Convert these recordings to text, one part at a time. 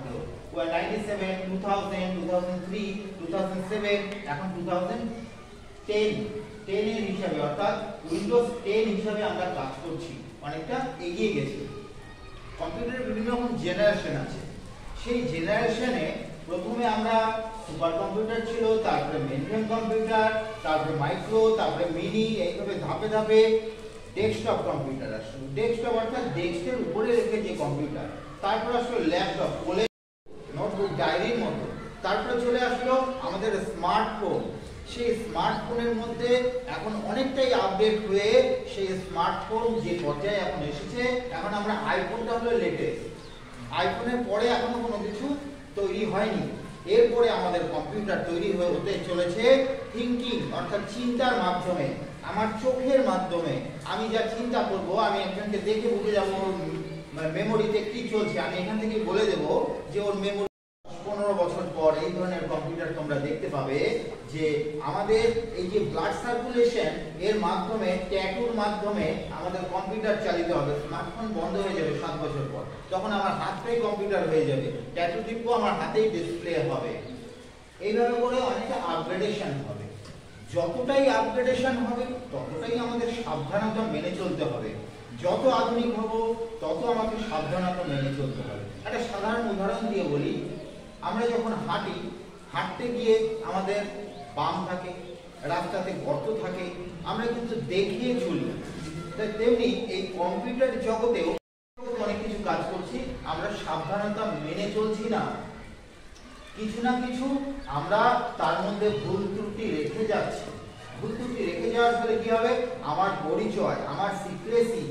97, 2000, 2003, 2007, এখন 2010 এর হিসাবে, অর্থাৎ উইন্ডোজ 10 হিসাবে আমরা কাজ করছি, অনেকটা এগিয়ে গেছি। কম্পিউটারের বিভিন্ন রকম জেনারেশন আছে। সেই জেনারেশনে প্রথমে আমরা সুপার কম্পিউটার ছিল, তারপরে মেইনফ্রেম কম্পিউটার, তারপরে মাইক্রো, তারপরে মিনি, এইভাবে ধাপে ধাপে ডেস্কটপ কম্পিউটার আসলো। ডেস্কটপ অর্থাৎ ডেস্কের উপরে রেখে যে কম্পিউটার। তারপর আসলো ল্যাপটপ, কোলে নোটবুক, ডায়েরির মতো। তারপরে চলে আসলো আমাদের স্মার্টফোন। সেই স্মার্টফোনের মধ্যে এখন অনেকটাই আপডেট হয়ে সেই স্মার্টফোন যে পর্যায়ে এখন এসেছে, এখন আমরা আইফোনটা হলো লেটেস্ট। আইফোনের পরে এখনো কোনো কিছু তৈরি হয়নি। এরপরে আমাদের কম্পিউটার তৈরি হতে চলেছে থিঙ্কিং, অর্থাৎ চিন্তার মাধ্যমে, আমার চোখের মাধ্যমে। আমি যা চিন্তা করব, আমি একজনকে দেখে বুঝে যাবো ওর মেমোরিতে কি চলছে। আমি এখান থেকে বলে দেবো যে ওর মেমোরি। 15 বছর পর এই ধরনের কম্পিউটার তোমরা দেখতে পাবে যে আমাদের এই যে ব্লাড সার্কুলেশন এর মাধ্যমে, ট্যাটুর মাধ্যমে আমাদের কম্পিউটার চালিত হবে। স্মার্টফোন বন্ধ হয়ে যাবে 7 বছর পর, তখন আমার হাতটাই কম্পিউটার হয়ে যাবে, ট্যাটু টিপও আমার হাতেই ডিসপ্লে হবে। এইভাবে করে অনেকটা আপগ্রেডেশন হবে। যতটাই আপগ্রেডেশন হবে ততটাই আমাদের সাবধানতা মেনে চলতে হবে। যত আধুনিক হব তত আমাকে সাবধানতা মেনে চলতে হবে। একটা সাধারণ উদাহরণ দিয়ে বলি, আমরা যখন হাঁটি, হাঁটতে গিয়ে আমাদের বাম থাকে, রাস্তাতে গর্ত থাকে, আমরা কিন্তু দেখিয়ে চলি। তেমনি এই কম্পিউটার জগতেও অনেক কিছু কাজ করছি, আমরা সাবধানতা মেনে চলছি না। কিছু না কিছু আমরা তার মধ্যে ভুল ত্রুটি রেখে যাচ্ছি। ভুল ত্রুটি রেখে যাওয়ার ফলে কি হবে, আমার পরিচয়, আমার সিক্রেসি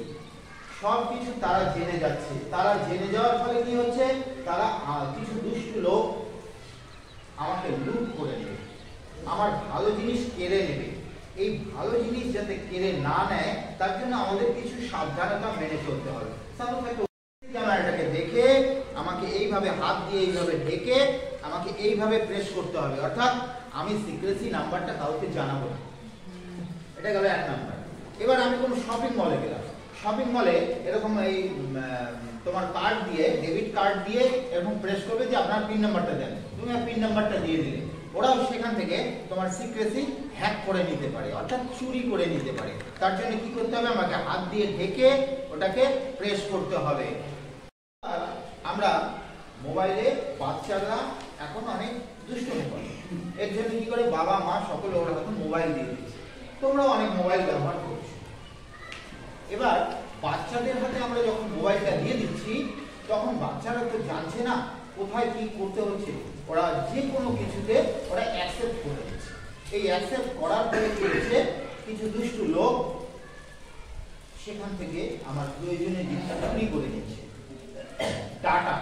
সবকিছু তারা জেনে যাচ্ছে। তারা জেনে যাওয়ার ফলে কি হচ্ছে, তারা কিছু দুষ্ট লোক আমাকে লুট করে নেবে, আমার ভালো জিনিস কেড়ে নেবে। এই ভালো জিনিস যাতে কেড়ে না নেয় তার জন্য আমাদের কিছু সাবধানতা মেনে চলতে হবে। ক্যামেরাটাকে দেখে আমাকে এইভাবে হাত দিয়ে এইভাবে ঢেকে আমাকে এইভাবে প্রেস করতে হবে, অর্থাৎ আমি সিক্রেসি নাম্বারটা কাউকে জানাবো না। এটা গেল 1 নাম্বার। এবার আমি কোনো শপিং মলে গেলাম, শপিং মলে এরকম এই তোমার কার্ড দিয়ে, ডেবিট কার্ড দিয়ে এরকম প্রেস করবে যে আপনার পিন নাম্বারটা দেন, তুমি পিন নাম্বারটা দিয়ে দিলে, ওরাও সেখান থেকে তোমার সিক্রেসি হ্যাক করে নিতে পারে, অর্থাৎ চুরি করে নিতে পারে। তার জন্য কি করতে হবে, আমাকে হাত দিয়ে ঢেকে ওটাকে প্রেস করতে হবে। আমরা মোবাইলে, বাচ্চারা এখন অনেক দুষ্টুমি করে, এর জন্য কি করে বাবা মা সকলে ওরা এখন মোবাইল দিয়ে দিচ্ছে, তোমরাও অনেক মোবাইল ব্যবহার করছো। এবার বাচ্চাদের হাতে আমরা যখন মোবাইলটা দিয়ে দিচ্ছি, তখন বাচ্চারা তো জানছে না কোথায় কি করতে হচ্ছে, ওরা যে কোনো কিছুতে ওরা অ্যাকসেপ্ট করে দিচ্ছে। এই অ্যাকসেপ্ট করার পরে কি হচ্ছে, কিছু দুষ্টু লোক সেখান থেকে আমার প্রয়োজনীয় জিনিসটা চুরি করে নিচ্ছে। ডাটা